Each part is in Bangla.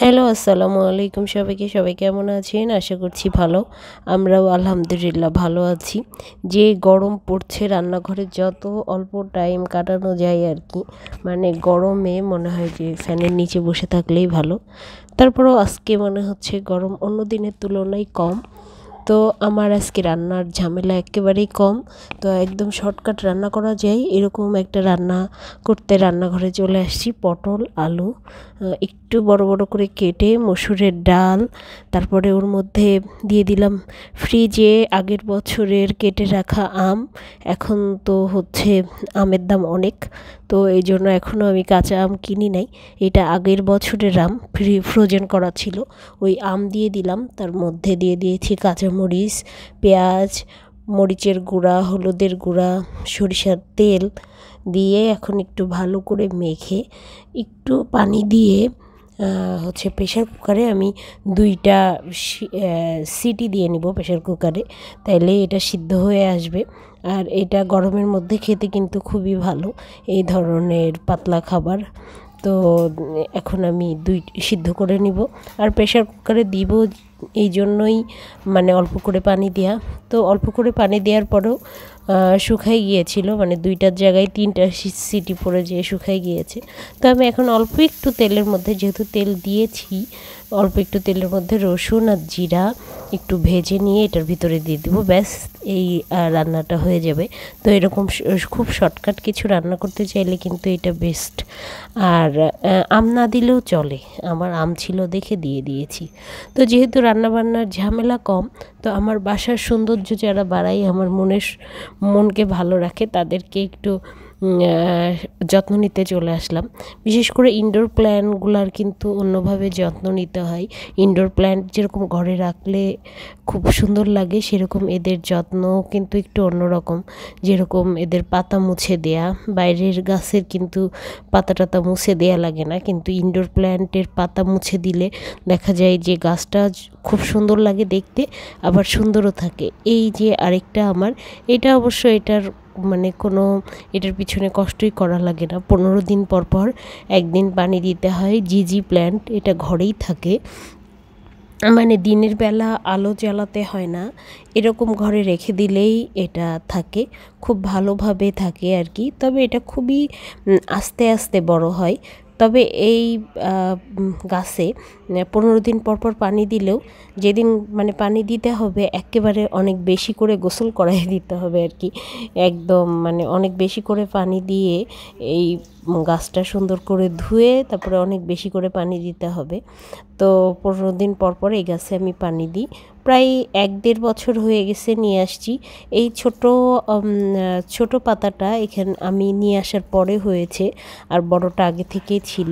হ্যালো, আসসালামু আলাইকুম সবাইকে। সবাই কেমন আছেন? আশা করছি ভালো। আমরাও আলহামদুলিল্লাহ ভালো আছি। যে গরম পড়ছে রান্নাঘরে যত অল্প টাইম কাটানো যায় আর কি। মানে গরমে মনে হয় যে ফ্যানের নিচে বসে থাকলেই ভালো। তারপরেও আজকে মনে হচ্ছে গরম অন্য দিনের তুলনায় কম। তো আমার আজকে রান্নার ঝামেলা একেবারেই কম। তো একদম শর্টকাট রান্না করা যায় এরকম একটা রান্না করতে রান্নাঘরে চলে আসছি। পটল, আলু একটু বড় বড় করে কেটে, মসুরের ডাল, তারপরে ওর মধ্যে দিয়ে দিলাম ফ্রিজে আগের বছরের কেটে রাখা আম। এখন তো হচ্ছে আমের দাম অনেক, তো এই জন্য এখনও আমি কাঁচা আম কিনি নাই। এটা আগের বছরের আম, ফ্রোজেন করা ছিল। ওই আম দিয়ে দিলাম, তার মধ্যে দিয়ে দিয়েছি কাঁচামরিচ, পেঁয়াজ, মরিচের গুঁড়া, হলুদের গুঁড়া, সরিষার তেল দিয়ে এখন একটু ভালো করে মেখে একটু পানি দিয়ে হচ্ছে প্রেশার কুকারে আমি 2টা সিটি দিয়ে নিব প্রেশার কুকারে, তাইলে এটা সিদ্ধ হয়ে আসবে। আর এটা গরমের মধ্যে খেতে কিন্তু খুবই ভালো এই ধরনের পাতলা খাবার। তো এখন আমি সিদ্ধ করে নিব। আর প্রেশার কুকারে দিব এই জন্যই মানে অল্প করে পানি দেওয়া। তো অল্প করে পানি দেওয়ার পরেও শুকাই গিয়েছিল, মানে 2টার জায়গায় 3টা সিটি পড়ে যেয়ে শুকাই গিয়েছে। তো আমি এখন অল্প একটু তেলের মধ্যে, যেহেতু তেল দিয়েছি, অল্প একটু তেলের মধ্যে রসুন আর জিরা একটু ভেজে নিয়ে এটার ভিতরে দিয়ে দেবো। ব্যাস, এই রান্নাটা হয়ে যাবে। তো এরকম খুব শর্টকাট কিছু রান্না করতে চাইলে কিন্তু এটা বেস্ট। আর আম না দিলেও চলে, আমার আম ছিল দেখে দিয়ে দিয়েছি। তো যেহেতু রান্নাবান্নার ঝামেলা কম, তো আমার বাসার সৌন্দর্য যারা বাড়ায়, আমার মনকে ভালো রাখে, তাদেরকে একটু যত্ন নিতে চলে আসলাম। বিশেষ করে ইনডোর প্ল্যান্টগুলার কিন্তু অন্যভাবে যত্ন নিতে হয়। ইনডোর প্ল্যান্ট যেরকম ঘরে রাখলে খুব সুন্দর লাগে, সেরকম এদের যত্নও কিন্তু একটু অন্যরকম। যেরকম এদের পাতা মুছে দেয়া, বাইরের গাছের কিন্তু পাতা টাতা মুছে দেয়া লাগে না, কিন্তু ইনডোর প্ল্যান্টের পাতা মুছে দিলে দেখা যায় যে গাছটা খুব সুন্দর লাগে দেখতে, আবার সুন্দরও থাকে। এই যে আরেকটা আমার, এটা অবশ্য এটার মানে কোনো এটার পিছনে কষ্টই করা লাগে না। 15 দিন পর পর একদিন পানি দিতে হয়। জিজি প্ল্যান্ট, এটা ঘরেই থাকে, মানে দিনের বেলা আলো জ্বালাতে হয় না, এরকম ঘরে রেখে দিলেই এটা থাকে, খুব ভালোভাবে থাকে আর কি। তবে এটা খুবই আস্তে আস্তে বড় হয়। তবে এই গাছে 15 দিন পর পর পানি দিলেও, যেদিন মানে পানি দিতে হবে একেবারে অনেক বেশি করে গোসল করাই দিতে হবে আর কি। একদম মানে অনেক বেশি করে পানি দিয়ে এই গাছটা সুন্দর করে ধুয়ে তারপরে অনেক বেশি করে পানি দিতে হবে। তো 15 দিন পর পর এই গাছে আমি পানি দিই। প্রায় 1-1.5 বছর হয়ে গেছে নিয়ে আসছি। এই ছোট পাতাটা এখানে আমি নিয়ে আসার পরে হয়েছে, আর বড়টা আগে থেকেই ছিল।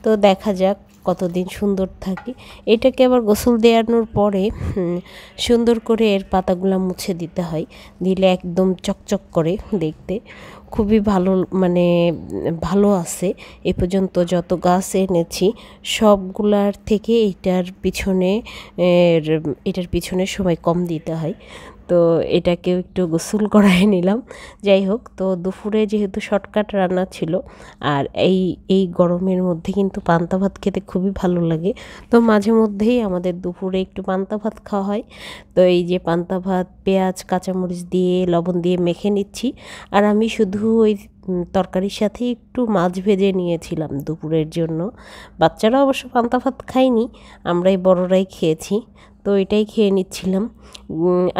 তো দেখা যাক কতদিন সুন্দর থাকে। এটাকে আবার গোসল দেওয়ানোর পরে সুন্দর করে এর পাতাগুলো মুছে দিতে হয়, দিলে একদম চকচক করে দেখতে, খুবই ভালো, মানে ভালো আছে। এ পর্যন্ত যত গাছ এনেছি সবগুলার থেকে এটার পিছনে সময় কম দিতে হয়। তো এটাকেও একটু গোসল করায় নিলাম। যাই হোক, তো দুপুরে যেহেতু শর্টকাট রান্না ছিল, আর এই গরমের মধ্যে কিন্তু পান্তা ভাত খেতে খুবই ভালো লাগে। তো মাঝে মধ্যেই আমাদের দুপুরে একটু পান্তা ভাত খাওয়া হয়। তো এই যে পান্তা ভাত পেঁয়াজ কাঁচামরিচ দিয়ে লবণ দিয়ে মেখে নিচ্ছি। আর আমি শুধু ওই তরকারির সাথে একটু মাছ ভেজে নিয়েছিলাম দুপুরের জন্য। বাচ্চারা অবশ্য পান্তা ভাত খায়নি, আমরাই বড়রাই খেয়েছি। তো এটাই খেয়ে নিচ্ছিলাম।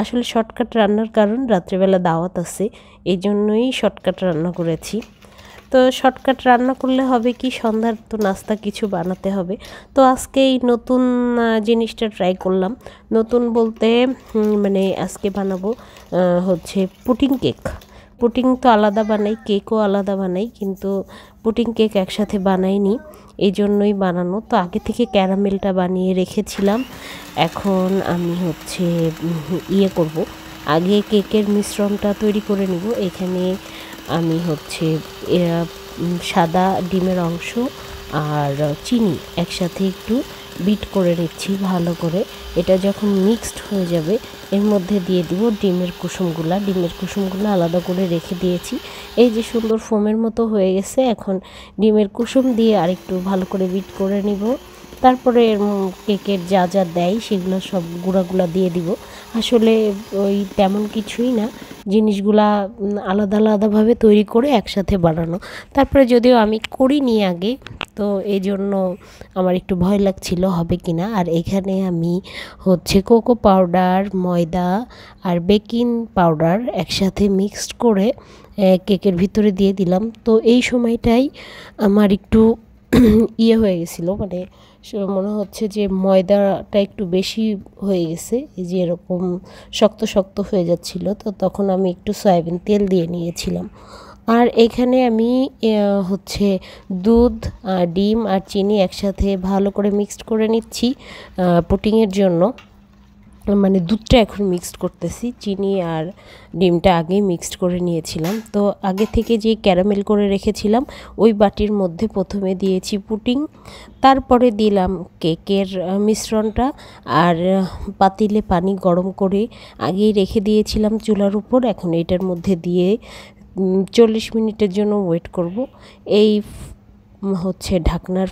আসলে শর্টকাট রান্নার কারণ রাত্রেবেলা দাওয়াত আছে, এই জন্যই শর্টকাট রান্না করেছি। তো শর্টকাট রান্না করলে হবে কি, সন্ধ্যার তো নাস্তা কিছু বানাতে হবে। তো আজকে এই নতুন জিনিসটা ট্রাই করলাম। নতুন বলতে মানে আজকে বানাবো হচ্ছে পুডিং কেক। পুডিং তো আলাদা বানাই, কেকও আলাদা বানাই, কিন্তু পুডিং কেক একসাথে বানাইনি, এই জন্যই বানানো। তো আগে থেকে ক্যারামেলটা বানিয়ে রেখেছিলাম। এখন আমি হচ্ছে করব, আগে কেকের মিশ্রণটা তৈরি করে নিব। এখানে আমি হচ্ছে সাদা ডিমের অংশ আর চিনি একসাথে একটু বিট করে নিচ্ছি ভালো করে। এটা যখন মিক্সড হয়ে যাবে এর মধ্যে দিয়ে দিব ডিমের কুসুমগুলো আলাদা করে রেখে দিয়েছি। এই যে সুন্দর ফোমের মতো হয়ে গেছে, এখন ডিমের কুসুম দিয়ে আরেকটু ভালো করে বিট করে নিব। তারপরে কেকের যা যা দেয় সেগুলো সব গুঁড়াগুলা দিয়ে দিব। আসলে ওই তেমন কিছুই না, জিনিসগুলা আলাদা আলাদাভাবে তৈরি করে একসাথে বানানো। তারপরে যদিও আমি করিনি আগে, তো এই জন্য আমার একটু ভয় লাগছিল হবে কি না। আর এখানে আমি হচ্ছে কোকো পাউডার, ময়দা আর বেকিং পাউডার একসাথে মিক্সড করে কেকের ভিতরে দিয়ে দিলাম। তো এই সময়টাই আমার একটু ইয়ে হয়ে গেছিলো, মানে মনে হচ্ছে যে ময়দাটা একটু বেশি হয়ে গেছে, এই যে এরকম শক্ত শক্ত হয়ে যাচ্ছিলো। তো তখন আমি একটু সয়াবিন তেল দিয়ে নিয়েছিলাম। আর এখানে আমি হচ্ছে দুধ, ডিম আর চিনি একসাথে ভালো করে মিক্সড করে নিচ্ছি পুডিংয়ের জন্য। মানে দুধটা এখন মিক্সড করতেছি, চিনি আর ডিমটা আগেই মিক্সড করে নিয়েছিলাম। তো আগে থেকে যে ক্যারামেল করে রেখেছিলাম ওই বাটির মধ্যে প্রথমে দিয়েছি পুডিং, তারপরে দিলাম কেকের মিশ্রণটা। আর পাতিলে পানি গরম করে আগেই রেখে দিয়েছিলাম চুলার উপর। এখন এটার মধ্যে দিয়ে 40 মিনিটের জন্য ওয়েট করব। এই হচ্ছে ঢাকনার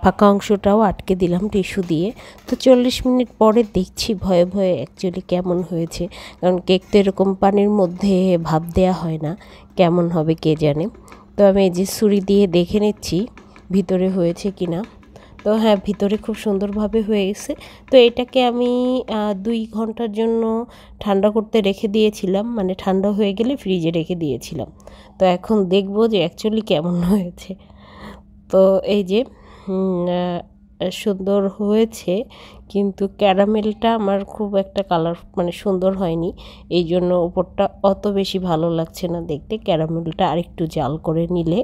ফাঁকা অংশটাও আটকে দিলাম টিস্যু দিয়ে। তো 40 মিনিট পরে দেখছি ভয়ে ভয়ে অ্যাকচুয়ালি কেমন হয়েছে, কারণ কেক তো এরকম পানির মধ্যে ভাপ দেওয়া হয় না, কেমন হবে কে জানে। তো আমি এই যে ছুরি দিয়ে দেখে নিচ্ছি ভিতরে হয়েছে কি না। তো হ্যাঁ, ভিতরে খুব সুন্দরভাবে হয়ে গেছে। তো এটাকে আমি 2 ঘন্টার জন্য ঠান্ডা করতে রেখে দিয়েছিলাম, মানে ঠান্ডা হয়ে গেলে ফ্রিজে রেখে দিয়েছিলাম। তো এখন দেখব যে অ্যাকচুয়ালি কেমন হয়েছে। তো এই যে সুন্দর হয়েছে, কিন্তু ক্যারামেলটা আমার খুব একটা কালার মানে সুন্দর হয়নি, এই জন্য উপরটা অত বেশি ভালো লাগছে না দেখতে। ক্যারামেলটা আরেকটু জাল করে নিলে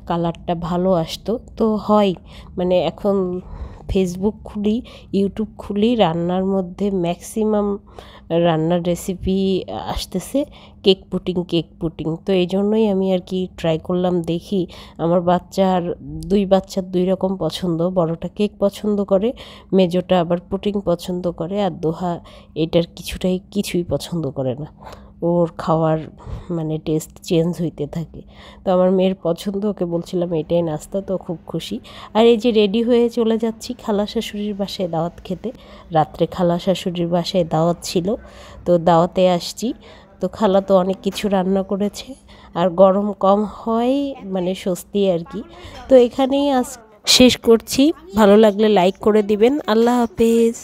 কালারটা ভালো আসতো। তো হয় মানে এখন ফেসবুক খুলি, ইউটিউব খুলি, রান্নার মধ্যে ম্যাক্সিমাম রান্নার রেসিপি আসতেছে কেক পুডিং। তো এই জন্যই আমি আর কি ট্রাই করলাম, দেখি। আমার দুই বাচ্চার 2 রকম পছন্দ, বড়টা কেক পছন্দ করে, মেজোটা আবার পুডিং পছন্দ করে, আর দোহা এটার কিছুই পছন্দ করে না। ওর খাওয়ার মানে টেস্ট চেঞ্জ হইতে থাকে। তো আমার মেয়ের পছন্দ, ওকে বলছিলাম এটাই নাস্তা, তো খুব খুশি। আর এই যে রেডি হয়ে চলে যাচ্ছি খালা শাশুড়ির বাসায় দাওয়াত খেতে। রাত্রে খালা শাশুড়ির বাসায় দাওয়াত ছিল, তো দাওয়াতে আসছি। তো খালা তো অনেক কিছু রান্না করেছে, আর গরম কম হয় মানে স্বস্তি আর কি। তো এখানেই আজ শেষ করছি। ভালো লাগলে লাইক করে দিবেন। আল্লাহ হাফেজ।